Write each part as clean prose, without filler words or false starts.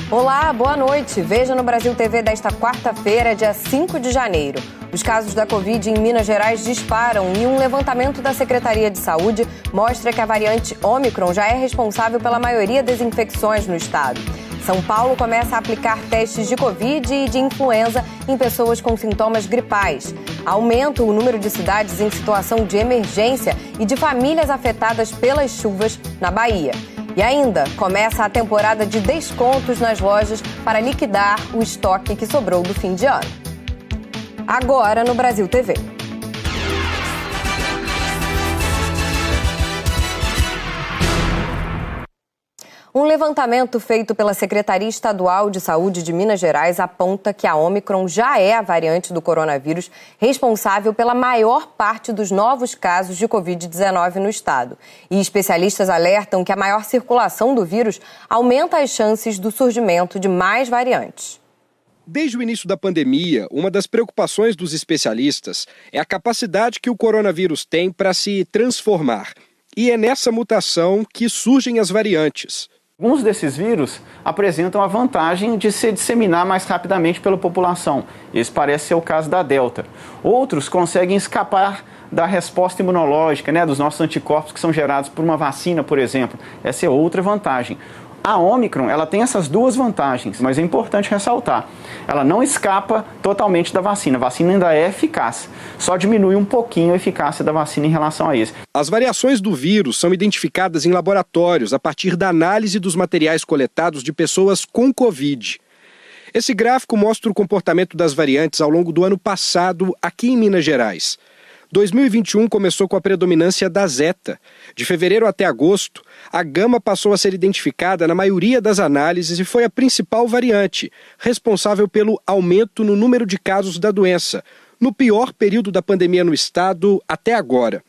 Olá, boa noite. Veja no Brasil TV desta quarta-feira, dia 5 de janeiro. Os casos da Covid em Minas Gerais disparam e um levantamento da Secretaria de Saúde mostra que a variante Ômicron já é responsável pela maioria das infecções no estado. São Paulo começa a aplicar testes de Covid e de influenza em pessoas com sintomas gripais. Aumenta o número de cidades em situação de emergência e de famílias afetadas pelas chuvas na Bahia. E ainda começa a temporada de descontos nas lojas para liquidar o estoque que sobrou do fim de ano. Agora no Brasil TV. Um levantamento feito pela Secretaria Estadual de Saúde de Minas Gerais aponta que a Ômicron já é a variante do coronavírus responsável pela maior parte dos novos casos de Covid-19 no estado. E especialistas alertam que a maior circulação do vírus aumenta as chances do surgimento de mais variantes. Desde o início da pandemia, uma das preocupações dos especialistas é a capacidade que o coronavírus tem para se transformar. E é nessa mutação que surgem as variantes. Alguns desses vírus apresentam a vantagem de se disseminar mais rapidamente pela população. Esse parece ser o caso da Delta. Outros conseguem escapar da resposta imunológica, dos nossos anticorpos que são gerados por uma vacina, por exemplo. Essa é outra vantagem. A Ômicron, ela tem essas duas vantagens, mas é importante ressaltar. Ela não escapa totalmente da vacina. A vacina ainda é eficaz, só diminui um pouquinho a eficácia da vacina em relação a isso. As variações do vírus são identificadas em laboratórios a partir da análise dos materiais coletados de pessoas com Covid. Esse gráfico mostra o comportamento das variantes ao longo do ano passado aqui em Minas Gerais. 2021 começou com a predominância da Zeta. De fevereiro até agosto, a Gama passou a ser identificada na maioria das análises e foi a principal variante, responsável pelo aumento no número de casos da doença, no pior período da pandemia no estado até agora.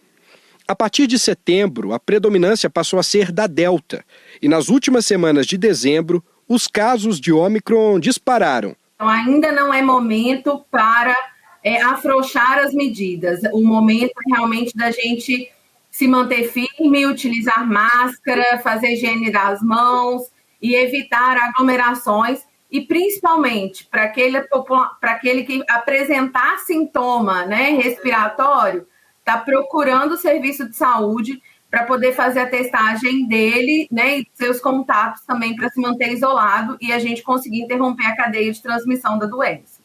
A partir de setembro, a predominância passou a ser da Delta. E nas últimas semanas de dezembro, os casos de Ômicron dispararam. Então, ainda não é momento para afrouxar as medidas. O momento é realmente da gente se manter firme, utilizar máscara, fazer higiene das mãos e evitar aglomerações. E principalmente para aquele que apresentar sintoma respiratório, está procurando o serviço de saúde para poder fazer a testagem dele e seus contatos também para se manter isolado e a gente conseguir interromper a cadeia de transmissão da doença.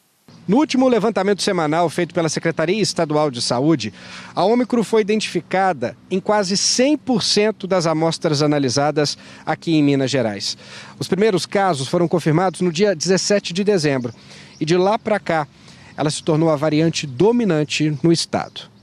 No último levantamento semanal feito pela Secretaria Estadual de Saúde, a Ômicron foi identificada em quase 100% das amostras analisadas aqui em Minas Gerais. Os primeiros casos foram confirmados no dia 17 de dezembro e de lá para cá ela se tornou a variante dominante no estado.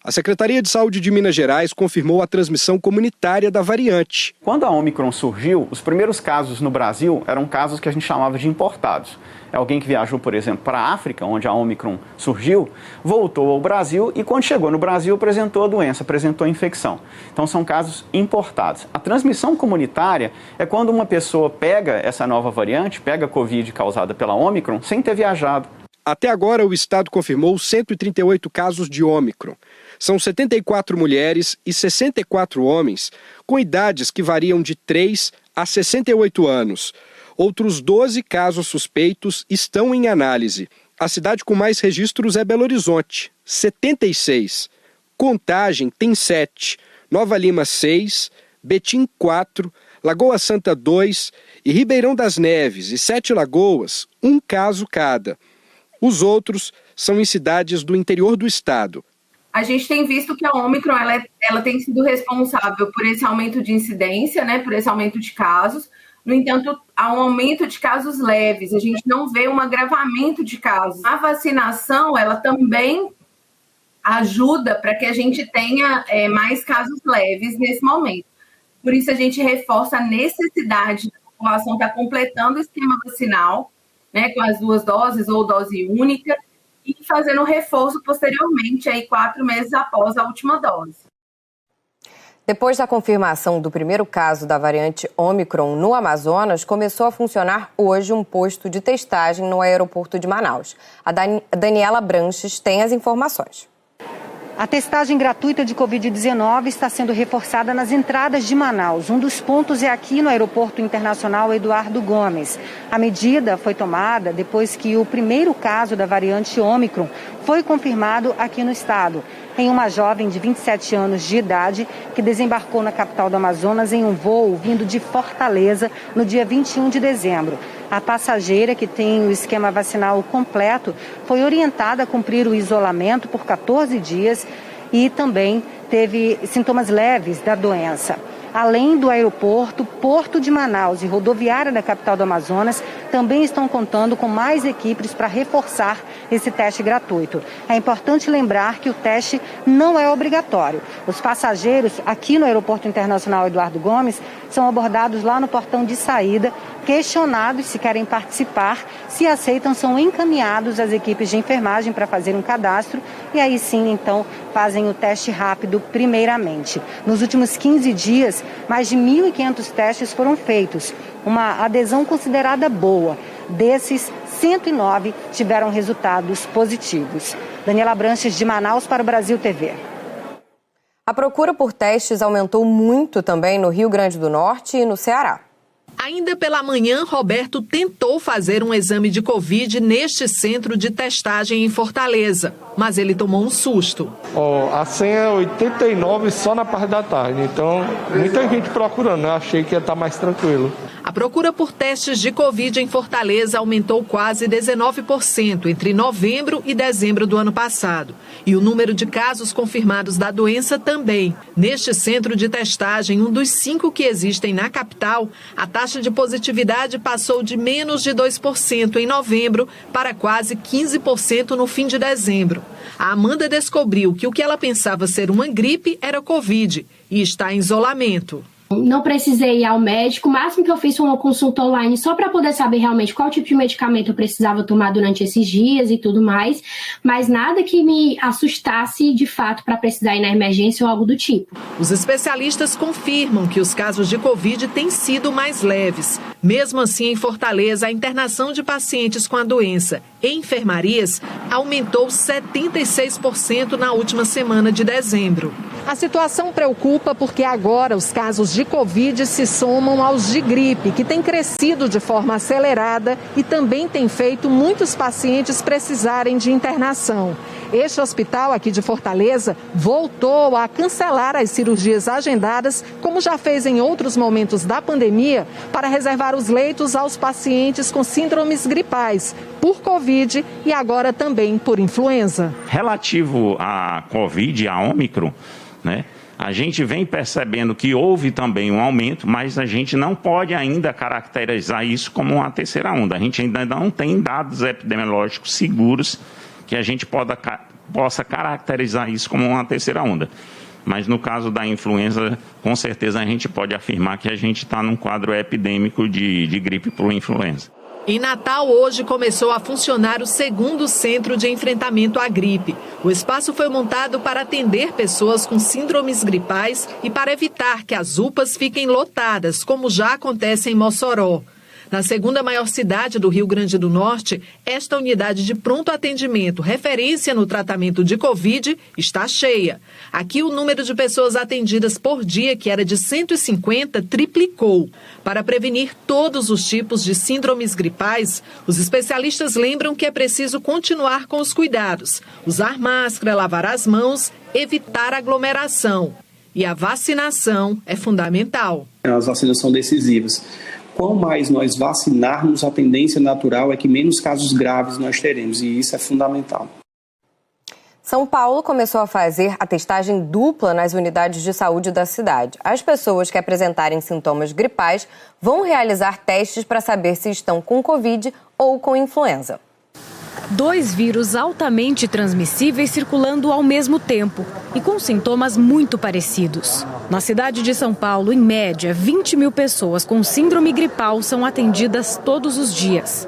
A Secretaria de Saúde de Minas Gerais confirmou a transmissão comunitária da variante. Quando a Ômicron surgiu, os primeiros casos no Brasil eram casos que a gente chamava de importados. É alguém que viajou, por exemplo, para a África, onde a Ômicron surgiu, voltou ao Brasil e quando chegou no Brasil apresentou a doença, apresentou a infecção. Então são casos importados. A transmissão comunitária é quando uma pessoa pega essa nova variante, pega a Covid causada pela Ômicron, sem ter viajado. Até agora, o estado confirmou 138 casos de Ômicron. São 74 mulheres e 64 homens, com idades que variam de 3 a 68 anos. Outros 12 casos suspeitos estão em análise. A cidade com mais registros é Belo Horizonte, 76. Contagem tem 7, Nova Lima 6, Betim 4, Lagoa Santa 2 e Ribeirão das Neves e Sete Lagoas, 1 caso cada. Os outros são em cidades do interior do estado. A gente tem visto que a Ômicron ela tem sido responsável por esse aumento de incidência, por esse aumento de casos. No entanto, há um aumento de casos leves, a gente não vê um agravamento de casos. A vacinação, ela também ajuda para que a gente tenha mais casos leves nesse momento. Por isso, a gente reforça a necessidade da população estar completando o esquema vacinal, com as 2 doses ou dose única, e fazendo reforço posteriormente, 4 meses após a última dose. Depois da confirmação do primeiro caso da variante Ômicron no Amazonas, começou a funcionar hoje um posto de testagem no aeroporto de Manaus. A Daniela Branches tem as informações. A testagem gratuita de Covid-19 está sendo reforçada nas entradas de Manaus. Um dos pontos é aqui no Aeroporto Internacional Eduardo Gomes. A medida foi tomada depois que o primeiro caso da variante Ômicron foi confirmado aqui no estado, em uma jovem de 27 anos de idade que desembarcou na capital do Amazonas em um voo vindo de Fortaleza no dia 21 de dezembro. A passageira, que tem o esquema vacinal completo, foi orientada a cumprir o isolamento por 14 dias e também teve sintomas leves da doença. Além do aeroporto, Porto de Manaus e rodoviária da capital do Amazonas também estão contando com mais equipes para reforçar esse teste gratuito. É importante lembrar que o teste não é obrigatório. Os passageiros aqui no Aeroporto Internacional Eduardo Gomes são abordados lá no portão de saída, questionados se querem participar, se aceitam, são encaminhados às equipes de enfermagem para fazer um cadastro e aí sim, então, fazem o teste rápido primeiramente. Nos últimos 15 dias, mais de 1.500 testes foram feitos, uma adesão considerada boa. Desses, 109 tiveram resultados positivos. Daniela Branches, de Manaus, para o Brasil TV. A procura por testes aumentou muito também no Rio Grande do Norte e no Ceará. Ainda pela manhã, Roberto tentou fazer um exame de Covid neste centro de testagem em Fortaleza, mas ele tomou um susto. A senha é 89 só na parte da tarde, então muita gente procurando, eu achei que ia estar mais tranquilo. A procura por testes de Covid em Fortaleza aumentou quase 19% entre novembro e dezembro do ano passado. E o número de casos confirmados da doença também. Neste centro de testagem, um dos 5 que existem na capital, a taxa de positividade passou de menos de 2% em novembro para quase 15% no fim de dezembro. A Amanda descobriu que o que ela pensava ser uma gripe era Covid e está em isolamento. Não precisei ir ao médico, o máximo que eu fiz foi uma consulta online só para poder saber realmente qual tipo de medicamento eu precisava tomar durante esses dias e tudo mais, mas nada que me assustasse de fato para precisar ir na emergência ou algo do tipo. Os especialistas confirmam que os casos de Covid têm sido mais leves. Mesmo assim, em Fortaleza, a internação de pacientes com a doença em enfermarias aumentou 76% na última semana de dezembro. A situação preocupa porque agora os casos de Covid se somam aos de gripe, que tem crescido de forma acelerada e também tem feito muitos pacientes precisarem de internação. Este hospital aqui de Fortaleza voltou a cancelar as cirurgias agendadas, como já fez em outros momentos da pandemia, para reservar os leitos aos pacientes com síndromes gripais, por Covid e agora também por influenza. Relativo à Covid, à Ômicron, né? A gente vem percebendo que houve também um aumento, mas a gente não pode ainda caracterizar isso como uma terceira onda. A gente ainda não tem dados epidemiológicos seguros que a gente possa caracterizar isso como uma terceira onda. Mas no caso da influenza, com certeza a gente pode afirmar que a gente está num quadro epidêmico de gripe por influenza. Em Natal, hoje começou a funcionar o segundo centro de enfrentamento à gripe. O espaço foi montado para atender pessoas com síndromes gripais e para evitar que as UPAs fiquem lotadas, como já acontece em Mossoró. Na segunda maior cidade do Rio Grande do Norte, esta unidade de pronto atendimento, referência no tratamento de Covid, está cheia. Aqui o número de pessoas atendidas por dia, que era de 150, triplicou. Para prevenir todos os tipos de síndromes gripais, os especialistas lembram que é preciso continuar com os cuidados, usar máscara, lavar as mãos, evitar aglomeração. E a vacinação é fundamental. As vacinas são decisivas. Quanto mais nós vacinarmos, a tendência natural é que menos casos graves nós teremos, e isso é fundamental. São Paulo começou a fazer a testagem dupla nas unidades de saúde da cidade. As pessoas que apresentarem sintomas gripais vão realizar testes para saber se estão com Covid ou com influenza. 2 vírus altamente transmissíveis circulando ao mesmo tempo e com sintomas muito parecidos. Na cidade de São Paulo, em média, 20 mil pessoas com síndrome gripal são atendidas todos os dias.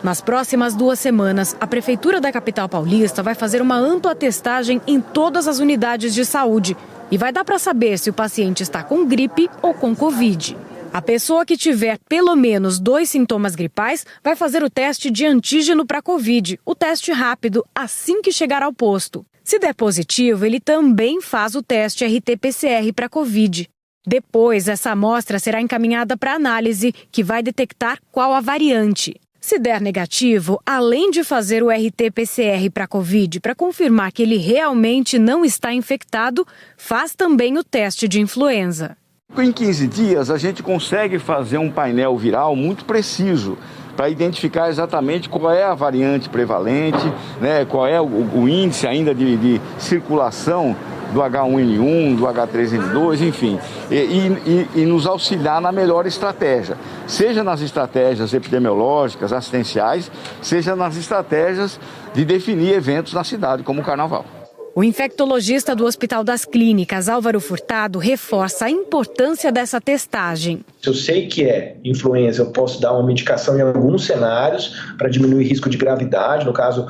Nas próximas 2 semanas, a Prefeitura da capital paulista vai fazer uma ampla testagem em todas as unidades de saúde e vai dar para saber se o paciente está com gripe ou com Covid. A pessoa que tiver pelo menos 2 sintomas gripais vai fazer o teste de antígeno para Covid, o teste rápido, assim que chegar ao posto. Se der positivo, ele também faz o teste RT-PCR para Covid. Depois, essa amostra será encaminhada para análise, que vai detectar qual a variante. Se der negativo, além de fazer o RT-PCR para Covid para confirmar que ele realmente não está infectado, faz também o teste de influenza. Em 15 dias, a gente consegue fazer um painel viral muito preciso para identificar exatamente qual é a variante prevalente, né, qual é o índice ainda de circulação do H1N1, do H3N2, enfim, e nos auxiliar na melhor estratégia, seja nas estratégias epidemiológicas, assistenciais, seja nas estratégias de definir eventos na cidade, como o Carnaval. O infectologista do Hospital das Clínicas, Álvaro Furtado, reforça a importância dessa testagem. Se eu sei que é influenza, eu posso dar uma medicação em alguns cenários para diminuir o risco de gravidade, no caso,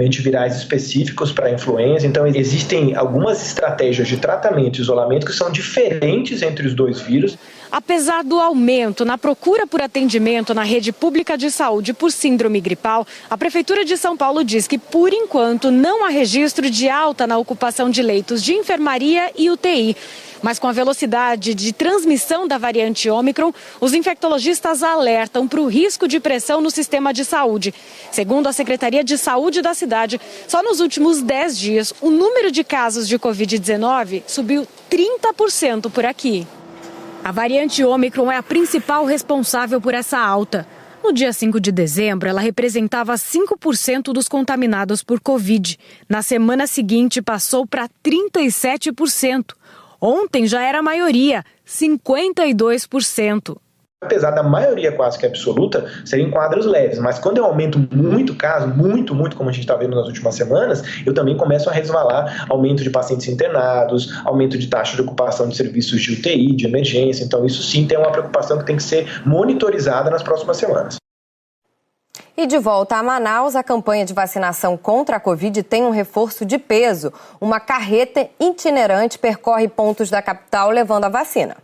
antivirais específicos para a influenza. Então, existem algumas estratégias de tratamento e isolamento que são diferentes entre os dois vírus. Apesar do aumento na procura por atendimento na rede pública de saúde por síndrome gripal, a Prefeitura de São Paulo diz que, por enquanto, não há registro de alta na ocupação de leitos de enfermaria e UTI. Mas com a velocidade de transmissão da variante Ômicron, os infectologistas alertam para o risco de pressão no sistema de saúde. Segundo a Secretaria de Saúde da cidade, só nos últimos 10 dias, o número de casos de Covid-19 subiu 30% por aqui. A variante Ômicron é a principal responsável por essa alta. No dia 5 de dezembro, ela representava 5% dos contaminados por Covid. Na semana seguinte, passou para 37%. Ontem já era a maioria, 52%. Apesar da maioria quase que absoluta, seriam quadros leves, mas quando eu aumento muito caso, muito, como a gente está vendo nas últimas semanas, eu também começo a resvalar aumento de pacientes internados, aumento de taxa de ocupação de serviços de UTI, de emergência. Então isso sim tem uma preocupação que tem que ser monitorizada nas próximas semanas. E de volta a Manaus, a campanha de vacinação contra a Covid tem um reforço de peso. Uma carreta itinerante percorre pontos da capital levando a vacina.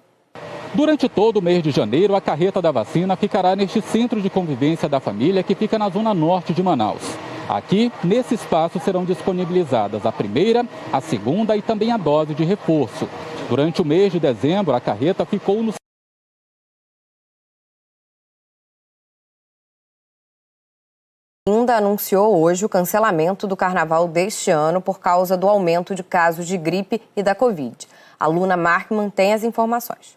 Durante todo o mês de janeiro, a carreta da vacina ficará neste centro de convivência da família que fica na zona norte de Manaus. Aqui, nesse espaço, serão disponibilizadas a primeira, a segunda e também a dose de reforço. Durante o mês de dezembro, a carreta ficou no Ainda anunciou hoje o cancelamento do carnaval deste ano por causa do aumento de casos de gripe e da Covid. A Luna Markman tem as informações.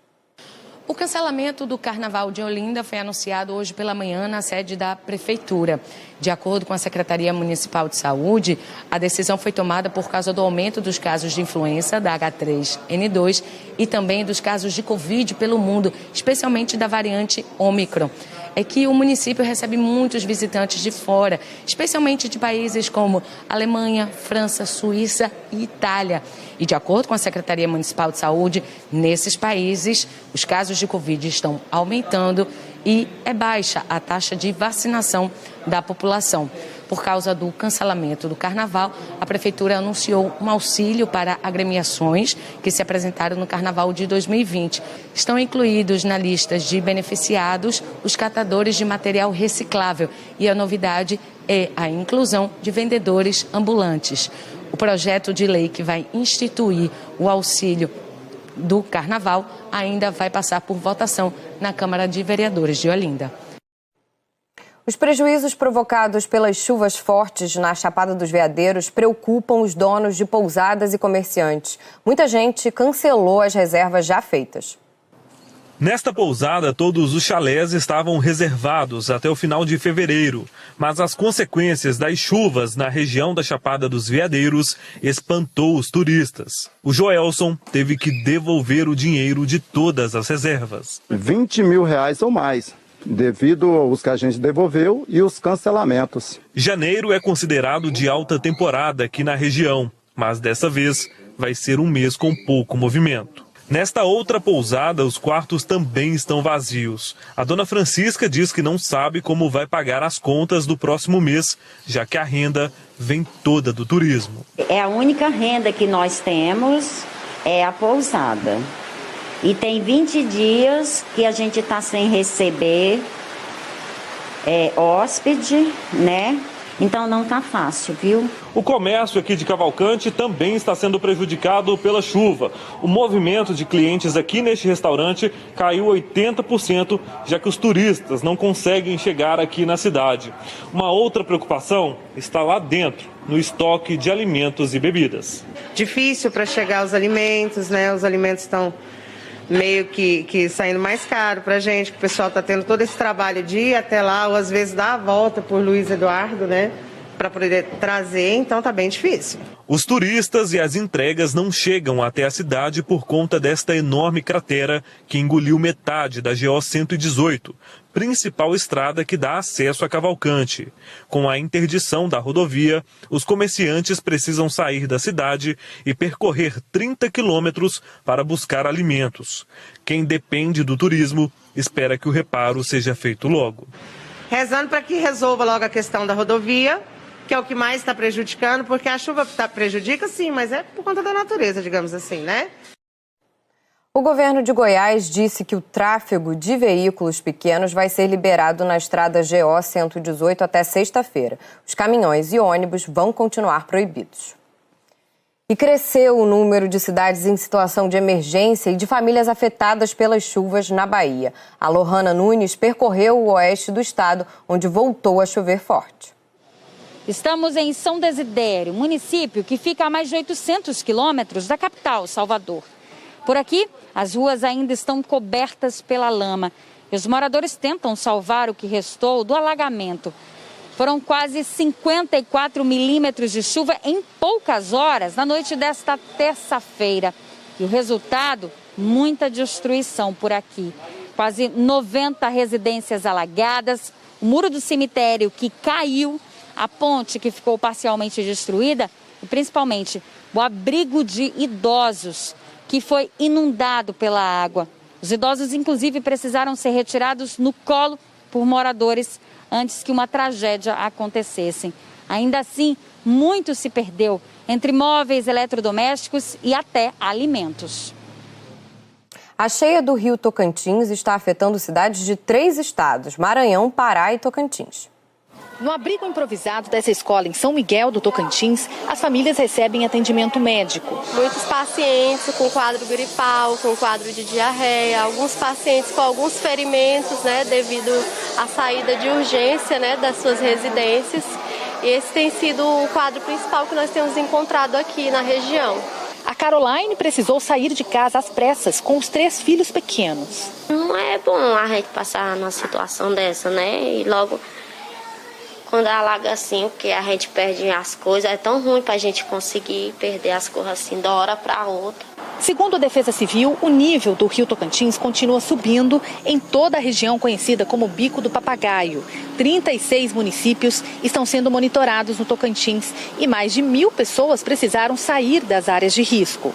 O cancelamento do Carnaval de Olinda foi anunciado hoje pela manhã na sede da Prefeitura. De acordo com a Secretaria Municipal de Saúde, a decisão foi tomada por causa do aumento dos casos de influenza da H3N2 e também dos casos de Covid pelo mundo, especialmente da variante Ômicron. É que o município recebe muitos visitantes de fora, especialmente de países como Alemanha, França, Suíça e Itália. E de acordo com a Secretaria Municipal de Saúde, nesses países os casos de Covid estão aumentando e é baixa a taxa de vacinação da população. Por causa do cancelamento do Carnaval, a Prefeitura anunciou um auxílio para agremiações que se apresentaram no Carnaval de 2020. Estão incluídos na lista de beneficiados os catadores de material reciclável e a novidade é a inclusão de vendedores ambulantes. O projeto de lei que vai instituir o auxílio do Carnaval ainda vai passar por votação na Câmara de Vereadores de Olinda. Os prejuízos provocados pelas chuvas fortes na Chapada dos Veadeiros preocupam os donos de pousadas e comerciantes. Muita gente cancelou as reservas já feitas. Nesta pousada, todos os chalés estavam reservados até o final de fevereiro, mas as consequências das chuvas na região da Chapada dos Veadeiros espantou os turistas. O Joelson teve que devolver o dinheiro de todas as reservas. R$20 mil ou mais, devido aos que a gente devolveu e os cancelamentos. Janeiro é considerado de alta temporada aqui na região, mas dessa vez vai ser um mês com pouco movimento. Nesta outra pousada, os quartos também estão vazios. A dona Francisca diz que não sabe como vai pagar as contas do próximo mês, já que a renda vem toda do turismo. É a única renda que nós temos, é a pousada. E tem 20 dias que a gente está sem receber hóspede, né? Então não está fácil, viu? O comércio aqui de Cavalcante também está sendo prejudicado pela chuva. O movimento de clientes aqui neste restaurante caiu 80%, já que os turistas não conseguem chegar aqui na cidade. Uma outra preocupação está lá dentro, no estoque de alimentos e bebidas. Difícil para chegar os alimentos, né? Os alimentos estão meio que saindo mais caro para a gente, que o pessoal está tendo todo esse trabalho de ir até lá, ou às vezes dar a volta por Luiz Eduardo, né? Para poder trazer, então tá bem difícil. Os turistas e as entregas não chegam até a cidade por conta desta enorme cratera que engoliu metade da GO 118, principal estrada que dá acesso a Cavalcante. Com a interdição da rodovia, os comerciantes precisam sair da cidade e percorrer 30 quilômetros para buscar alimentos. Quem depende do turismo espera que o reparo seja feito logo. Rezando para que resolva logo a questão da rodovia, que é o que mais está prejudicando, porque a chuva prejudica sim, mas é por conta da natureza, digamos assim, né? O governo de Goiás disse que o tráfego de veículos pequenos vai ser liberado na estrada GO 118 até sexta-feira. Os caminhões e ônibus vão continuar proibidos. E cresceu o número de cidades em situação de emergência e de famílias afetadas pelas chuvas na Bahia. A Lohana Nunes percorreu o oeste do estado, onde voltou a chover forte. Estamos em São Desidério, município que fica a mais de 800 quilômetros da capital, Salvador. Por aqui, as ruas ainda estão cobertas pela lama e os moradores tentam salvar o que restou do alagamento. Foram quase 54 milímetros de chuva em poucas horas na noite desta terça-feira. E o resultado, muita destruição por aqui. Quase 90 residências alagadas, o muro do cemitério que caiu, a ponte que ficou parcialmente destruída e principalmente o abrigo de idosos que foi inundado pela água. Os idosos, inclusive, precisaram ser retirados no colo por moradores antes que uma tragédia acontecesse. Ainda assim, muito se perdeu entre móveis, eletrodomésticos e até alimentos. A cheia do rio Tocantins está afetando cidades de 3 estados: Maranhão, Pará e Tocantins. No abrigo improvisado dessa escola em São Miguel do Tocantins, as famílias recebem atendimento médico. Muitos pacientes com quadro gripal, com quadro de diarreia, alguns pacientes com alguns ferimentos, devido à saída de urgência, das suas residências. E esse tem sido o quadro principal que nós temos encontrado aqui na região. A Caroline precisou sair de casa às pressas com os 3 filhos pequenos. Não é bom a gente passar numa situação dessa, E logo, quando alaga assim, porque a gente perde as coisas, é tão ruim pra gente conseguir perder as coisas assim, de uma hora pra outra. Segundo a Defesa Civil, o nível do rio Tocantins continua subindo em toda a região conhecida como Bico do Papagaio. 36 municípios estão sendo monitorados no Tocantins e mais de 1.000 pessoas precisaram sair das áreas de risco.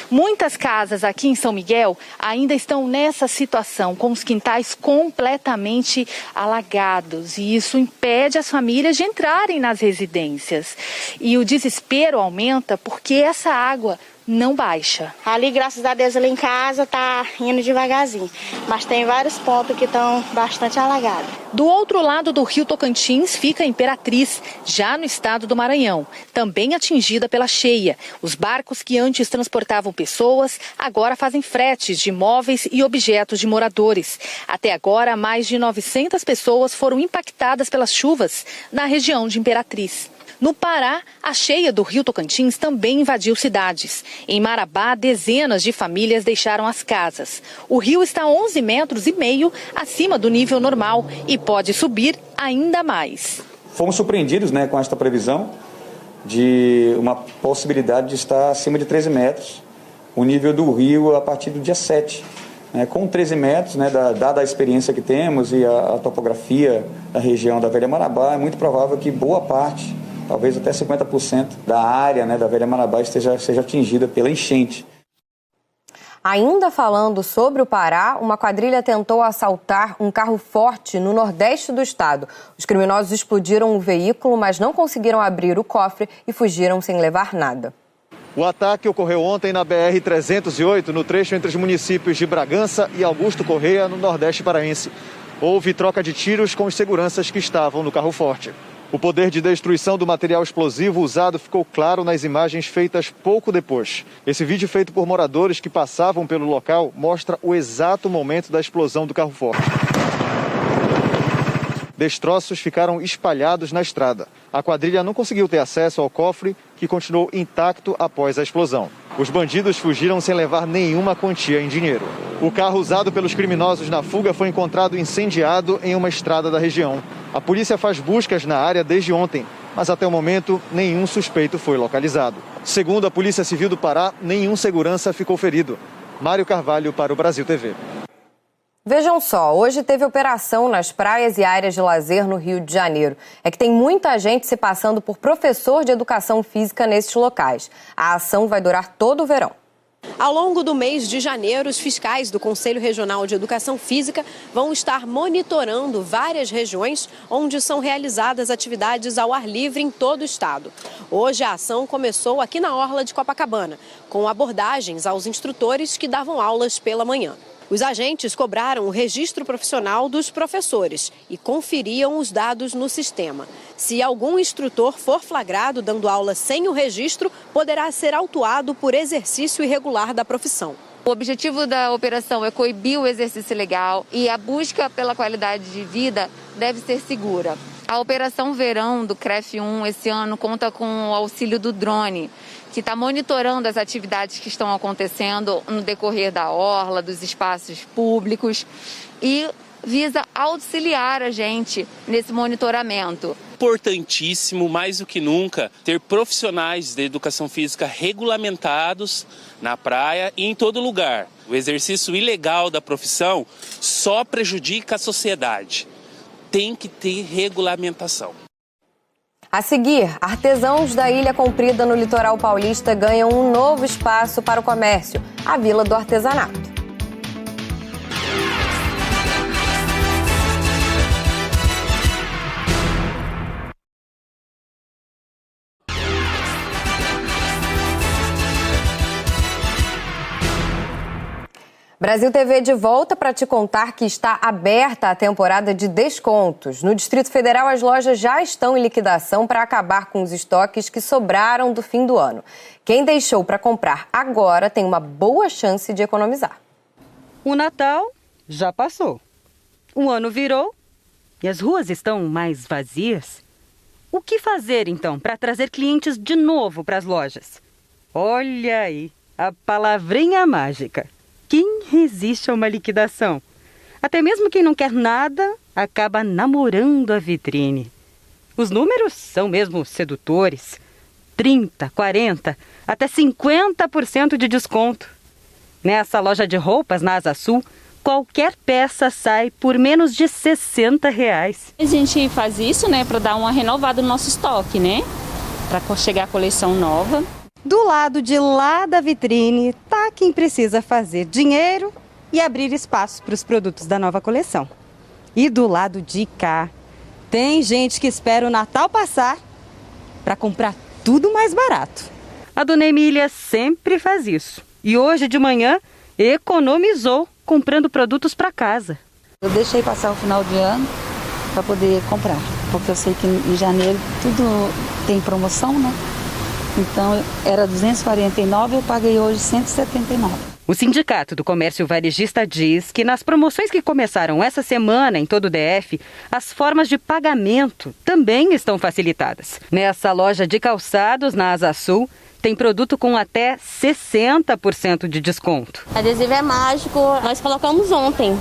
Muitas casas aqui em São Miguel ainda estão nessa situação, com os quintais completamente alagados. E isso impede as famílias de entrarem nas residências. E o desespero aumenta porque essa água não baixa. Ali, graças a Deus, ali em casa tá indo devagarzinho, mas tem vários pontos que estão bastante alagados. Do outro lado do rio Tocantins fica a Imperatriz, já no estado do Maranhão, também atingida pela cheia. Os barcos que antes transportavam pessoas agora fazem fretes de móveis e objetos de moradores. Até agora, mais de 900 pessoas foram impactadas pelas chuvas na região de Imperatriz. No Pará, a cheia do rio Tocantins também invadiu cidades. Em Marabá, dezenas de famílias deixaram as casas. O rio está 11,5 metros acima do nível normal e pode subir ainda mais. Fomos surpreendidos com esta previsão de uma possibilidade de estar acima de 13 metros, o nível do rio a partir do dia 7. Com 13 metros, dada a experiência que temos e a topografia da região da Velha Marabá, é muito provável que boa parte, talvez até 50% da área da Velha Marabá seja atingida pela enchente. Ainda falando sobre o Pará, uma quadrilha tentou assaltar um carro forte no nordeste do estado. Os criminosos explodiram o veículo, mas não conseguiram abrir o cofre e fugiram sem levar nada. O ataque ocorreu ontem na BR-308, no trecho entre os municípios de Bragança e Augusto Correia, no nordeste paraense. Houve troca de tiros com os seguranças que estavam no carro forte. O poder de destruição do material explosivo usado ficou claro nas imagens feitas pouco depois. Esse vídeo feito por moradores que passavam pelo local mostra o exato momento da explosão do carro-forte. Destroços ficaram espalhados na estrada. A quadrilha não conseguiu ter acesso ao cofre, que continuou intacto após a explosão. Os bandidos fugiram sem levar nenhuma quantia em dinheiro. O carro usado pelos criminosos na fuga foi encontrado incendiado em uma estrada da região. A polícia faz buscas na área desde ontem, mas até o momento nenhum suspeito foi localizado. Segundo a Polícia Civil do Pará, nenhum segurança ficou ferido. Mário Carvalho para o Brasil TV. Vejam só, hoje teve operação nas praias e áreas de lazer no Rio de Janeiro. É que tem muita gente se passando por professor de educação física nesses locais. A ação vai durar todo o verão. Ao longo do mês de janeiro, os fiscais do Conselho Regional de Educação Física vão estar monitorando várias regiões onde são realizadas atividades ao ar livre em todo o estado. Hoje a ação começou aqui na Orla de Copacabana, com abordagens aos instrutores que davam aulas pela manhã. Os agentes cobraram o registro profissional dos professores e conferiam os dados no sistema. Se algum instrutor for flagrado dando aula sem o registro, poderá ser autuado por exercício irregular da profissão. O objetivo da operação é coibir o exercício ilegal e a busca pela qualidade de vida deve ser segura. A Operação Verão do CREF1 esse ano conta com o auxílio do drone, que está monitorando as atividades que estão acontecendo no decorrer da orla, dos espaços públicos e visa auxiliar a gente nesse monitoramento. Importantíssimo, mais do que nunca, ter profissionais de educação física regulamentados na praia e em todo lugar. O exercício ilegal da profissão só prejudica a sociedade. Tem que ter regulamentação. A seguir, artesãos da Ilha Comprida no litoral paulista ganham um novo espaço para o comércio, a Vila do Artesanato. Brasil TV de volta para te contar que está aberta a temporada de descontos. No Distrito Federal, as lojas já estão em liquidação para acabar com os estoques que sobraram do fim do ano. Quem deixou para comprar agora tem uma boa chance de economizar. O Natal já passou. O ano virou e as ruas estão mais vazias. O que fazer, então, para trazer clientes de novo para as lojas? Olha aí, a palavrinha mágica. Quem resiste a uma liquidação? Até mesmo quem não quer nada acaba namorando a vitrine. Os números são mesmo sedutores. 30%, 40%, até 50% de desconto. Nessa loja de roupas na Asa Sul, qualquer peça sai por menos de R$60. A gente faz isso, para dar uma renovada no nosso estoque, para chegar a coleção nova. Do lado de lá da vitrine tá quem precisa fazer dinheiro e abrir espaço para os produtos da nova coleção. E do lado de cá tem gente que espera o Natal passar para comprar tudo mais barato. A dona Emília sempre faz isso. E hoje de manhã economizou comprando produtos para casa. Eu deixei passar o final de ano para poder comprar, porque eu sei que em janeiro tudo tem promoção, Então, era R$249, eu paguei hoje R$179. O Sindicato do Comércio Varejista diz que nas promoções que começaram essa semana em todo o DF, as formas de pagamento também estão facilitadas. Nessa loja de calçados, na Asa Sul, tem produto com até 60% de desconto. O adesivo é mágico, nós colocamos ontem.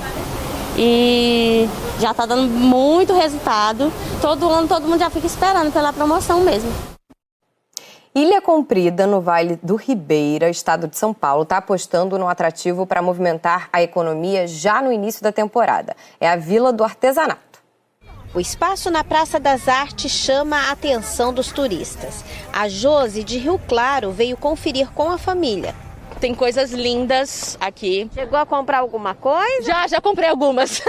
E já está dando muito resultado. Todo ano, todo mundo já fica esperando pela promoção mesmo. Ilha Comprida, no Vale do Ribeira, estado de São Paulo, está apostando num atrativo para movimentar a economia já no início da temporada. É a Vila do Artesanato. O espaço na Praça das Artes chama a atenção dos turistas. A Josi, de Rio Claro, veio conferir com a família. Tem coisas lindas aqui. Chegou a comprar alguma coisa? Já comprei algumas.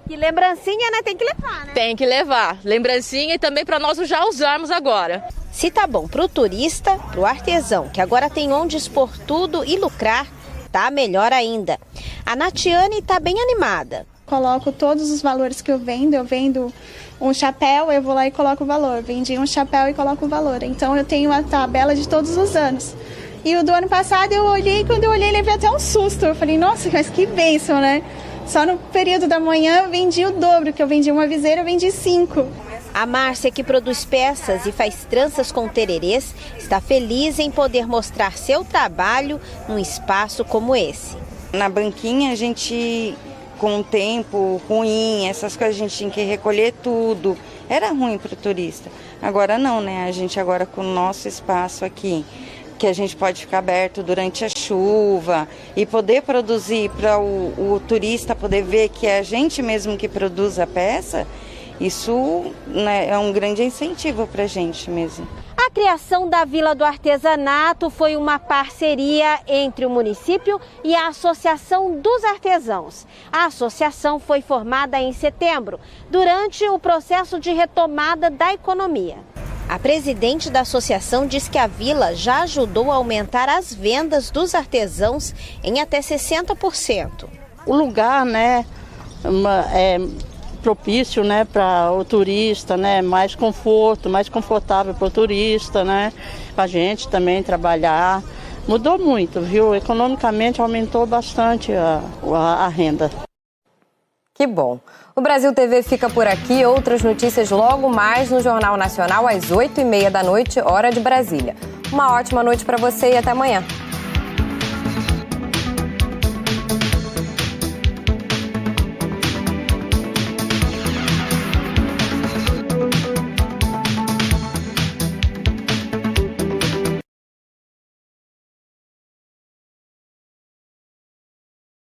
Que lembrancinha, Tem que levar, Tem que levar. Lembrancinha e também para nós já usarmos agora. Se tá bom pro turista, pro artesão, que agora tem onde expor tudo e lucrar, tá melhor ainda. A Natiane tá bem animada. coloco todos os valores que eu vendo um chapéu, eu vou lá e coloco o valor. Vendi um chapéu e coloco o valor. Então eu tenho a tabela de todos os anos. E o do ano passado eu olhei, quando eu olhei, levei até um susto. Eu falei, nossa, mas que bênção, né? Só no período da manhã eu vendi o dobro, que eu vendi uma viseira, eu vendi 5. A Márcia, que produz peças e faz tranças com tererês, está feliz em poder mostrar seu trabalho num espaço como esse. Na banquinha a gente, com o tempo ruim, essas coisas, a gente tinha que recolher tudo. Era ruim para o turista. Agora não, né? A gente agora com o nosso espaço aqui, que a gente pode ficar aberto durante a chuva e poder produzir para o turista poder ver que é a gente mesmo que produz a peça, isso, né, é um grande incentivo para a gente mesmo. A criação da Vila do Artesanato foi uma parceria entre o município e a Associação dos Artesãos. A associação foi formada em setembro, durante o processo de retomada da economia. A presidente da associação diz que a vila já ajudou a aumentar as vendas dos artesãos em até 60%. O lugar, né, é propício, né, para o turista, né, mais conforto, mais confortável para o turista, né, para a gente também trabalhar. Mudou muito, viu? Economicamente aumentou bastante a renda. Que bom. O Brasil TV fica por aqui. Outras notícias logo mais no Jornal Nacional às 8h30 da noite, hora de Brasília. Uma ótima noite para você e até amanhã.